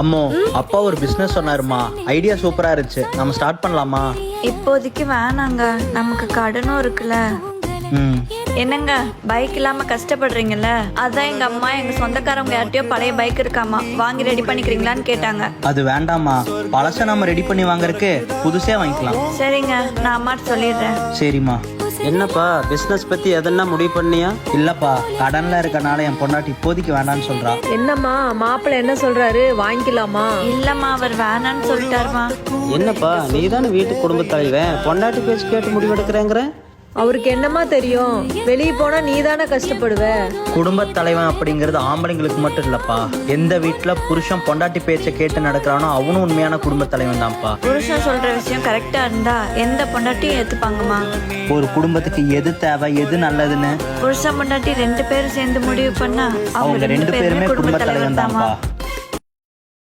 அம்மோ அப்பா ஒரு பிசினஸ் சொன்னாருமா, ஐடியா சூப்பரா இருந்துச்சு. நம்ம ஸ்டார்ட் பண்ணலாமா? இப்போதைக்கு வேணாங்க, நமக்கு கடனும் இருக்குல்ல. ம் என்னங்க, பைக் இல்லாம கஷ்டப்படுறீங்கல்ல, அதான் எங்க அம்மா எங்க சொந்தக்காரங்க யார்ட்டையோ பழைய பைக் இருக்காமா, வாங்கி ரெடி பண்ணிக்கிறீங்களான்னு கேட்டாங்க. அது வேண்டாமா, பழச நம்ம ரெடி பண்ணி வாங்குறதுக்கு புதுசே வாங்கிக்கலாம். சரிங்க, நான் அம்மாட்ட சொல்லிடுறேன். சரிம்மா. என்னப்பா பிசினஸ் பத்தி எதனா முடிவு பண்ணியா? இல்லப்பா, கடன்ல இருக்கனால என் பொண்டாட்டி இப்போதைக்கு வேண்டான்னு சொல்றா. என்னம்மா மாப்பிள்ளை என்ன சொல்றாரு, வாங்கிக்கலாமா? இல்லம்மா, அவர் வேணான்னு சொல்லிட்டாருமா. என்னப்பா நீ தானே வீட்டு குடும்ப தலைவன், பொண்டாட்டி பேச்சு கேட்டு முடிவெடுக்கிறேங்கிற? அவருக்கு என்னமா தெரியும், வெளியே போனா நீ தானே கஷ்டப்படுவ. குடும்ப தலைவன் அப்படிங்கிறது ஆம்பளைங்களுக்கு மட்டும் இல்லப்பா. எந்த வீட்டுல புருஷன் பொண்டாட்டி பேச்சை கேட்டு நடக்கிறானோ அவனும் உண்மையான குடும்ப தலைவன் தான்ப்பா. புருஷன் சொல்ற விஷயம் கரெக்டா இருந்தா எந்த பொண்டாட்டியும் ஏத்துப்பாங்கம்மா. ஒரு குடும்பத்துக்கு எது தேவை, எது நல்லதுன்னு புருஷன் பொண்டாட்டி 2 பேரும் சேர்ந்து முடிவு பண்ணா அவங்க 2 பேருமே குடும்ப தலைவன் தான்ப்பா.